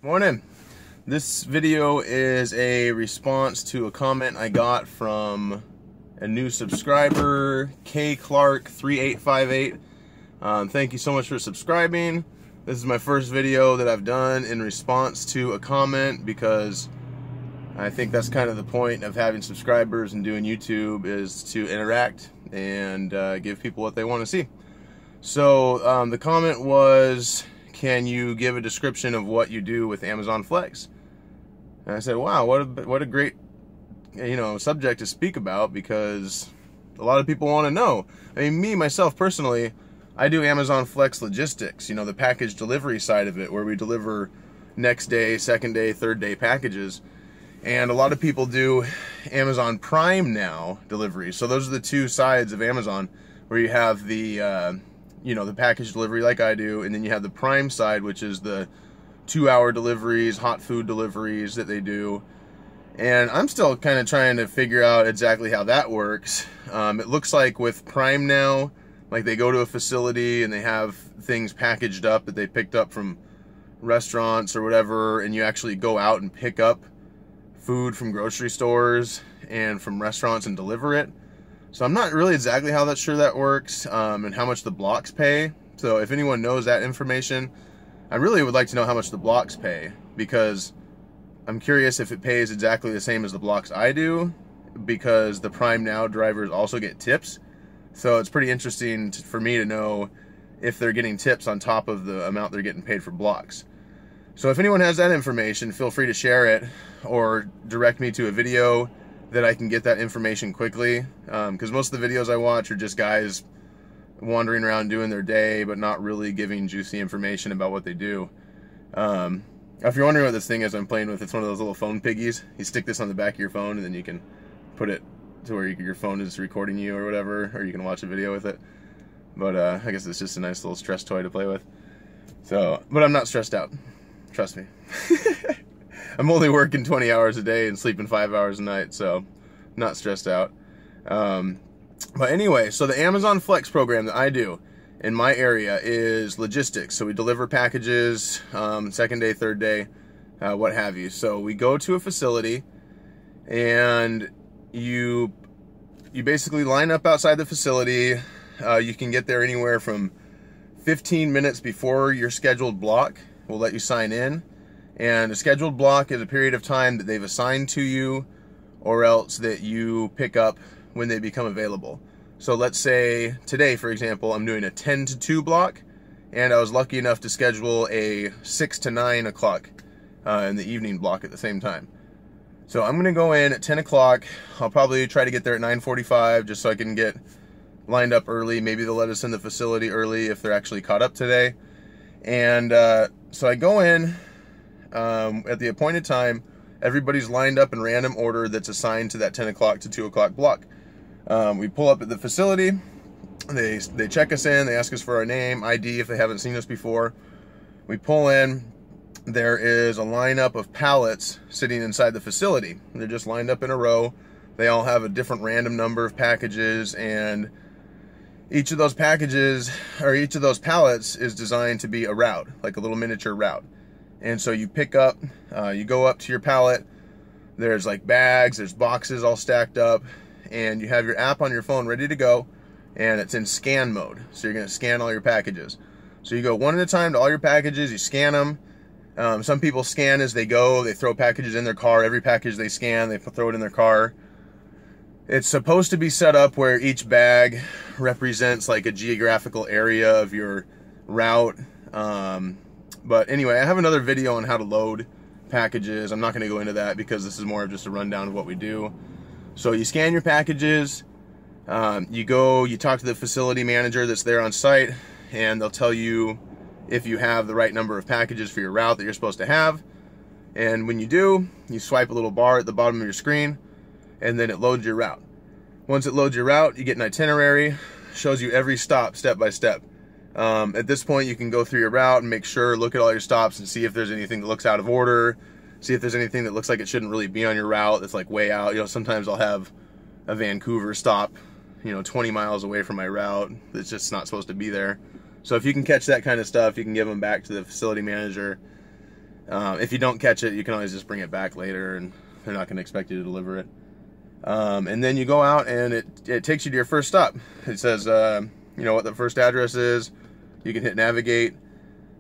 Morning. This video is a response to a comment I got from a new subscriber, kclark3858. Thank you so much for subscribing. This is my first video that I've done in response to a comment because I think that's kind of the point of having subscribers and doing YouTube, is to interact and give people what they want to see. So the comment was, can you give a description of what you do with Amazon Flex? And I said, wow, what a great, subject to speak about, because a lot of people want to know. I mean, me, myself, personally, I do Amazon Flex logistics, the package delivery side of it, where we deliver next day, second day, third day packages. And a lot of people do Amazon Prime Now delivery. So those are the two sides of Amazon, where you have the the package delivery like I do, and then you have the Prime side, which is the 2-hour deliveries, hot food deliveries that they do. And I'm still kind of trying to figure out exactly how that works. It looks like with Prime Now, like they go to a facility and they have things packaged up that they picked up from restaurants or whatever, and you actually go out and pick up food from grocery stores and from restaurants and deliver it. So I'm not really exactly how that works, and how much the blocks pay. So if anyone knows that information, I really would like to know how much the blocks pay, because I'm curious if it pays exactly the same as the blocks I do, because the Prime Now drivers also get tips. So it's pretty interesting for me to know if they're getting tips on top of the amount they're getting paid for blocks. So if anyone has that information, feel free to share it or direct me to a video that I can get that information quickly, because most of the videos I watch are just guys wandering around doing their day, but not really giving juicy information about what they do. If you're wondering what this thing is I'm playing with, it's one of those little phone piggies. You stick this on the back of your phone, and then you can put it to where your phone is recording you or whatever, or you can watch a video with it. But I guess it's just a nice little stress toy to play with. So, but I'm not stressed out. Trust me. I'm only working 20 hours a day and sleeping 5 hours a night, so not stressed out. But anyway, so the Amazon Flex program that I do in my area is logistics. So we deliver packages, second day, third day, what have you. So we go to a facility, and you basically line up outside the facility. You can get there anywhere from 15 minutes before your scheduled block. We'll let you sign in. And a scheduled block is a period of time that they've assigned to you, or else that you pick up when they become available. So let's say today, for example, I'm doing a 10 to 2 block, and I was lucky enough to schedule a 6 to 9 o'clock in the evening block at the same time. So I'm gonna go in at 10 o'clock. I'll probably try to get there at 9:45 just so I can get lined up early. Maybe they'll let us in the facility early if they're actually caught up today. And so I go in at the appointed time. Everybody's lined up in random order that's assigned to that 10 o'clock to 2 o'clock block. We pull up at the facility. They check us in. They ask us for our name, ID if they haven't seen us before. We pull in. There is a lineup of pallets sitting inside the facility. They're just lined up in a row. They all have a different random number of packages, and each of those packages, or each of those pallets, is designed to be a route, like a little miniature route. And so you pick up, you go up to your pallet, there's like bags, there's boxes all stacked up, and you have your app on your phone ready to go, and it's in scan mode. So you're gonna scan all your packages. So you go one at a time to all your packages, you scan them. Some people scan as they go, they throw packages in their car. Every package they scan, they throw it in their car. It's supposed to be set up where each bag represents like a geographical area of your route. But anyway, I have another video on how to load packages. I'm not going to go into that because this is more of just a rundown of what we do. So you scan your packages, you talk to the facility manager that's there on site, and they'll tell you if you have the right number of packages for your route that you're supposed to have. And when you do, you swipe a little bar at the bottom of your screen, and then it loads your route. Once it loads your route, you get an itinerary, shows you every stop step by step. At this point, you can go through your route and make sure, look at all your stops and see if there's anything that looks out of order, see if there's anything that looks like it shouldn't really be on your route that's like way out. Sometimes I'll have a Vancouver stop, 20 miles away from my route that's just not supposed to be there. So if you can catch that kind of stuff, you can give them back to the facility manager. If you don't catch it, you can always just bring it back later, and they're not going to expect you to deliver it. And then you go out, and it takes you to your first stop. It says, you know, what the first address is. You can hit navigate,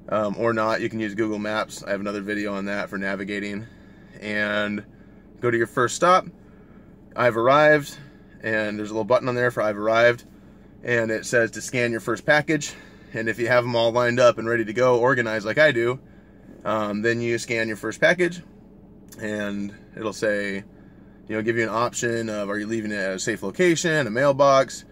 or not. You can use Google Maps. I have another video on that for navigating. And go to your first stop. I've arrived, and there's a little button on there for I've arrived, and it says to scan your first package. And if you have them all lined up and ready to go, organized like I do, then you scan your first package, and it'll say, you know, give you an option of, are you leaving it at a safe location, a mailbox,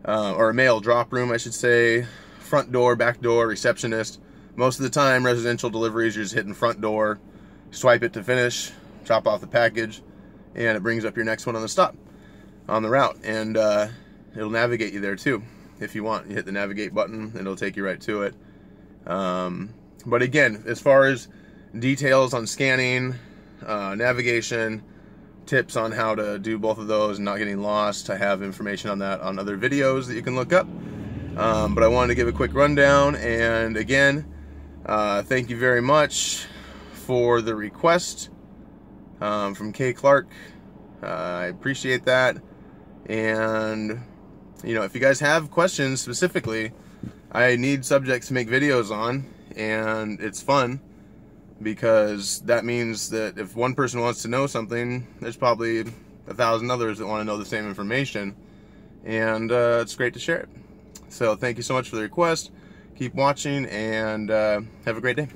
or a mail drop room, I should say, front door, back door, receptionist. Most of the time, residential deliveries, you're just hitting front door, swipe it to finish, drop off the package, and it brings up your next one on the stop, on the route, and it'll navigate you there too. If you want, you hit the navigate button, and it'll take you right to it. But again, as far as details on scanning, navigation, tips on how to do both of those and not getting lost, I have information on that on other videos that you can look up. But I wanted to give a quick rundown, and again, thank you very much for the request from K Clark. I appreciate that. And you know, if you guys have questions specifically, I need subjects to make videos on, and it's fun because that means that if one person wants to know something, there's probably 1,000 others that want to know the same information, and it's great to share it. So thank you so much for the request. Keep watching, and have a great day.